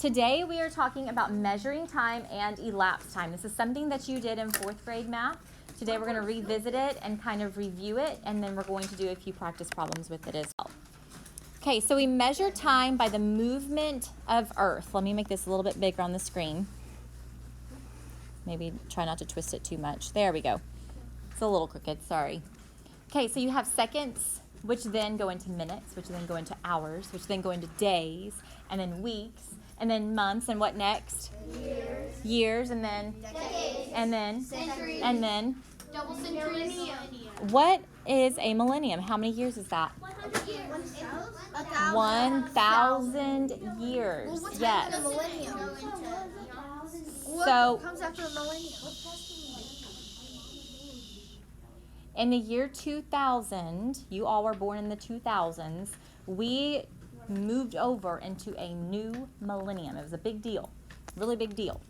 Today we are talking about measuring time and elapsed time. This is something that you did in 4th grade math. Today we're going to revisit it and kind of review it, and then we're going to do a few practice problems with it as well. Okay, so we measure time by the movement of Earth. Let me make this a little bit bigger on the screen. Maybe try not to twist it too much. There we go. It's a little crooked, sorry. Okay, so you have seconds, which then go into minutes, which then go into hours, which then go into days, and then weeks, and then months, and what next? Years, and then? Decades. And then? Centuries. And then? Double centuries. What is a millennium? How many years is that? 100 years. 1,000 years. Well, what's Yes. after the millennium? So, What comes after the millennium? in the year 2000, you all were born in the 2000s, we moved over into a new millennium. It was a big deal, really big deal.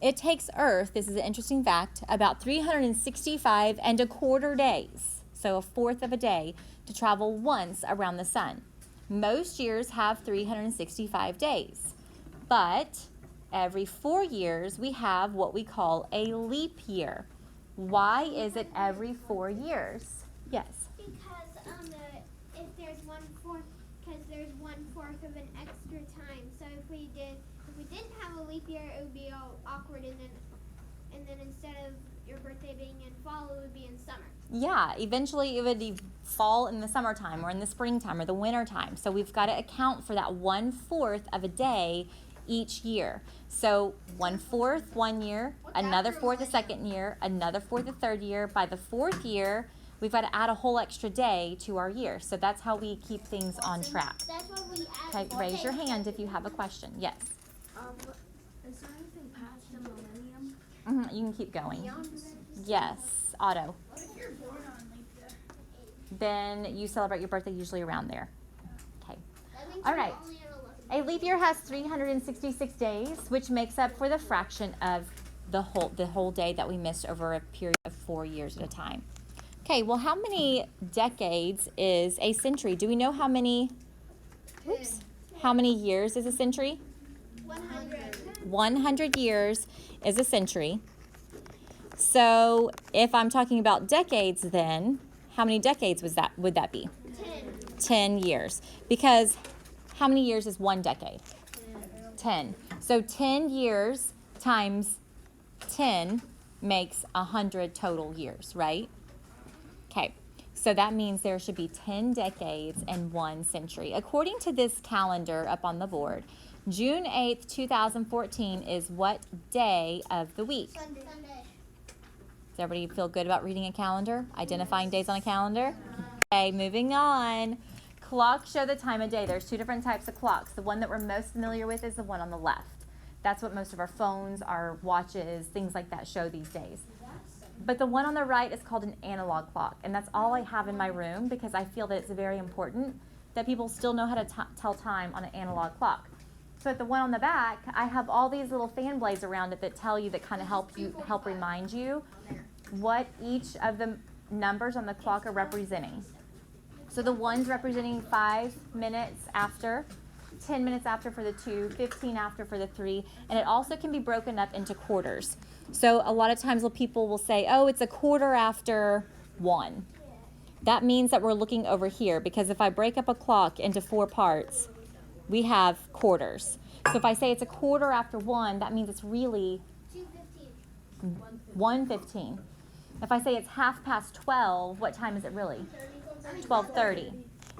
It takes Earth, this is an interesting fact, about 365 and a quarter days, so a fourth of a day, to travel once around the sun. Most years have 365 days, but every 4 years we have what we call a leap year. Why is it every 4 years? Yes. Because if there's 1/4, because there's 1/4 of an extra time. So if we didn't have a leap year, it would be all awkward, and then instead of your birthday being in fall, it would be in summer. Yeah, eventually it would fall in the summertime or in the springtime or the wintertime. So we've got to account for that 1/4 of a day each year. So 1/4 1 year, another 4th the second year, another 4th the third year. By the 4th year, we've got to add a whole extra day to our year. So that's how we keep things on track. That's what we add. Okay, raise your hand if you have a question. Yes. Is there anything past the millennium? You can keep going. Yes, Otto. What if you're born on leap year? Then you celebrate your birthday usually around there. Okay. That means All we're right. only at 11. A leap year has 366 days, which makes up for the fraction of the whole day that we missed over a period of 4 years at a time. Okay, well, how many decades is a century? Do we know how many? Oops. How many years is a century? 100. 100 years is a century. So, if I'm talking about decades, then how many decades would that be? 10 years. Because how many years is one decade? 10. So 10 years times 10 makes 100 total years, right? Okay. So that means there should be 10 decades and 1 century. According to this calendar up on the board, June 8th, 2014 is what day of the week? Sunday. Does everybody feel good about reading a calendar? Identifying days on a calendar? Okay, moving on. Clocks show the time of day. There's 2 different types of clocks. The one that we're most familiar with is the one on the left. That's what most of our phones, our watches, things like that show these days. But the one on the right is called an analog clock, and that's all I have in my room because I feel that it's very important that people still know how to tell time on an analog clock. So at the one on the back, I have all these little fan blades around it that tell you, that kind of help remind you what each of the numbers on the clock are representing. So the one's representing 5 minutes after, 10 minutes after for the 2, 15 after for the 3, and it also can be broken up into quarters. So a lot of times people will say, oh, it's a quarter after 1. That means that we're looking over here, because if I break up a clock into 4 parts, we have quarters. So if I say it's a quarter after 1, that means it's really 2:15. 1:15. If I say it's 12:30, what time is it really? 12:30.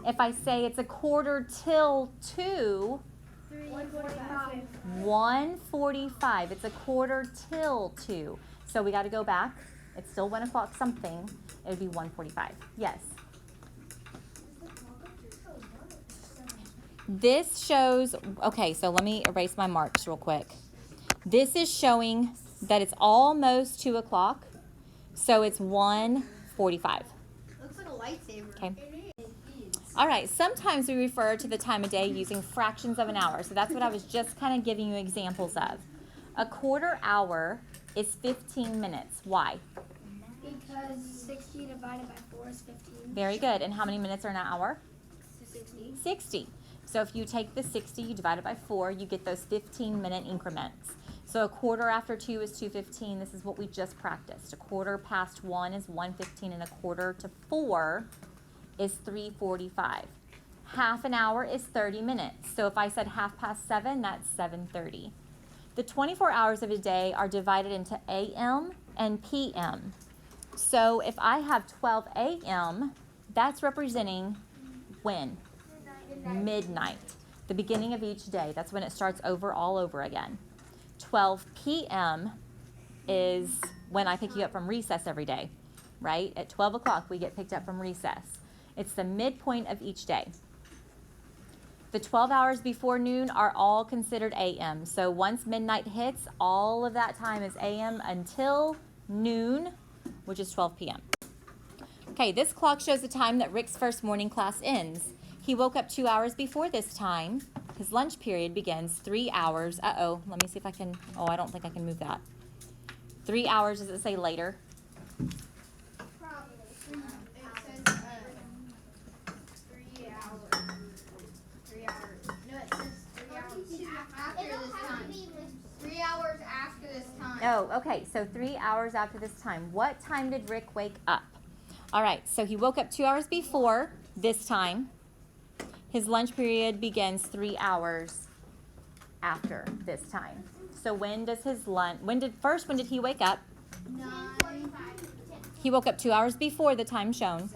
If I say it's a quarter till 2, 1:45. It's a quarter till 2. So we got to go back. It's still 1 o'clock something. It would be 1:45. Yes. This shows, okay, so let me erase my marks real quick. This is showing that it's almost 2 o'clock. So it's 1:45. Looks like a lightsaber. Okay. All right, sometimes we refer to the time of day using fractions of an hour. So that's what I was just kind of giving you examples of. A quarter hour is 15 minutes. Why? Because 60 divided by 4 is 15. Very good. And how many minutes are an hour? 60. 60. So if you take the 60, you divide it by 4, you get those 15-minute increments. So a quarter after 2 is 2:15. This is what we just practiced. A quarter past 1 is 1:15, and a quarter to 4 is 3:45. Half an hour is 30 minutes. So if I said 7:30, that's 7:30. The 24 hours of a day are divided into AM and PM. So if I have 12 AM, that's representing when? Midnight. The beginning of each day. That's when it starts over all over again. 12 p.m. is when I pick you up from recess every day, right? At 12 o'clock, we get picked up from recess. It's the midpoint of each day. The 12 hours before noon are all considered AM. So once midnight hits, all of that time is AM until noon, which is 12 p.m. Okay, this clock shows the time that Rick's first morning class ends. He woke up 2 hours before this time. His lunch period begins 3 hours. Let me see if I can, I don't think I can move that. 3 hours, does it say later? Probably. It says 3 hours. 3 hours. No, it says 3 hours after It'll this have time. to be with 3 hours after this time. Oh, okay, so 3 hours after this time. What time did Rick wake up? All right, so he woke up 2 hours before this time. His lunch period begins 3 hours after this time. So when does his lunch, when did he wake up? 9:45. He woke up 2 hours before the time shown.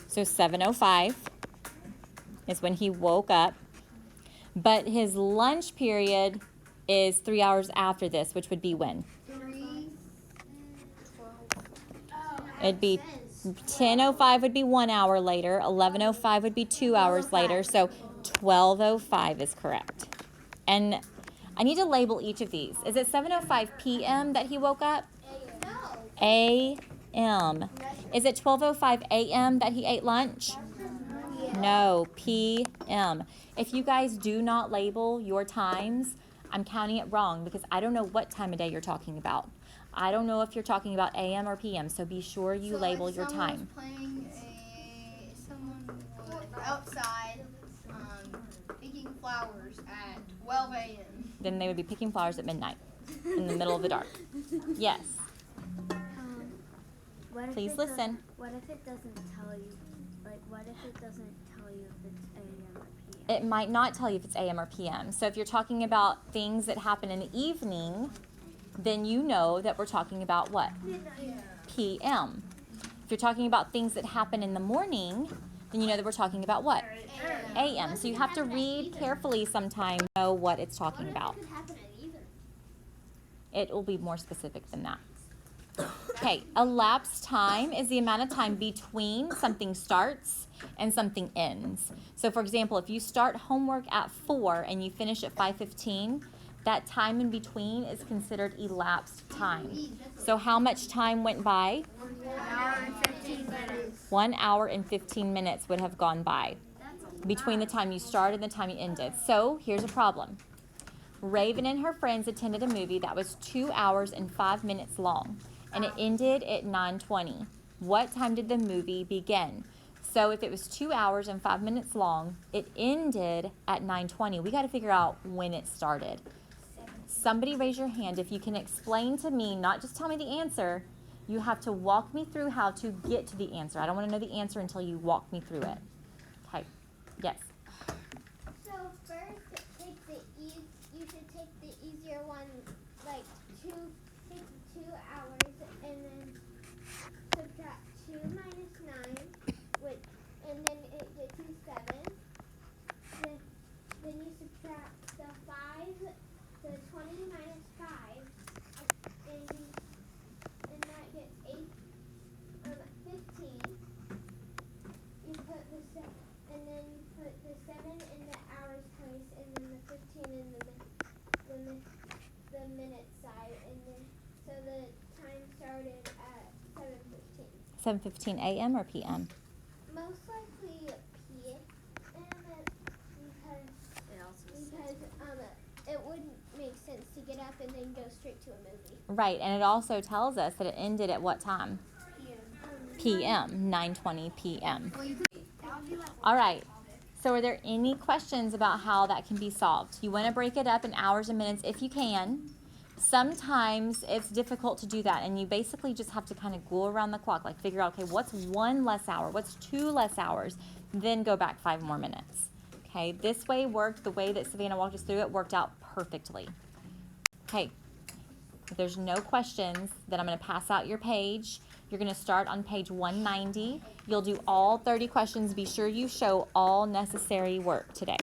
So 7:05 is when he woke up. But his lunch period is 3 hours after this, which would be when? 3, 12. It'd be 10:05 would be 1 hour later. 11:05 would be 2 hours later. So 12:05 is correct. And I need to label each of these. Is it 7:05 p.m. that he woke up? No. A.m. Is it 12:05 a.m. that he ate lunch? No, p.m. If you guys do not label your times, I'm counting it wrong because I don't know what time of day you're talking about. I don't know if you're talking about a.m. or p.m., so be sure you label your time. Someone was outside picking flowers at 12 a.m. Then they would be picking flowers at midnight in the middle of the dark. Yes. Please listen. What if it doesn't tell you? Like, what if it doesn't tell you if it's AM or PM? It might not tell you if it's a.m. or p.m. So if you're talking about things that happen in the evening, then you know that we're talking about what? p.m. If you're talking about things that happen in the morning, then you know that we're talking about what? a.m. So you have to read carefully sometimes to know what it's talking about. Could happen at even. It will be more specific than that. Okay, elapsed time is the amount of time between something starts and something ends. So for example, if you start homework at 4 and you finish at 5:15, that time in between is considered elapsed time. So how much time went by? 1 hour and 15 minutes. 1 hour and 15 minutes would have gone by between the time you started and the time you ended. So here's a problem. Raven and her friends attended a movie that was 2 hours and 5 minutes long, and it ended at 9:20. What time did the movie begin? So if it was 2 hours and 5 minutes long, it ended at 9:20. We got to figure out when it started. Somebody raise your hand if you can explain to me, not just tell me the answer. You have to walk me through how to get to the answer. I don't want to know the answer until you walk me through it. Okay. Yes. So first, you should take the easier one, like take the 2 hours, and then subtract 2 minus 9, and then it gets you 7. Then you subtract the 5, the 20 minus 5, and that gets 15. You put and then you put the 7 in the hours place, and then the 15 in the minute side, and then so the time started at 7:15. 7:15 a.m. or p.m.? Most likely PM, because it wouldn't make sense to get up and then go straight to a movie. Right, and it also tells us that it ended at what time? PM, 9:20 p.m. All right, So are there any questions about how that can be solved? You want to break it up in hours and minutes if you can. Sometimes it's difficult to do that, and you basically just have to kind of go around the clock, like figure out, okay, what's 1 less hour? What's 2 less hours? Then go back 5 more minutes. Okay, this way worked, the way that Savannah walked us through it worked out perfectly. Okay, if there's no questions, then I'm going to pass out your page. You're going to start on page 190. You'll do all 30 questions. Be sure you show all necessary work today.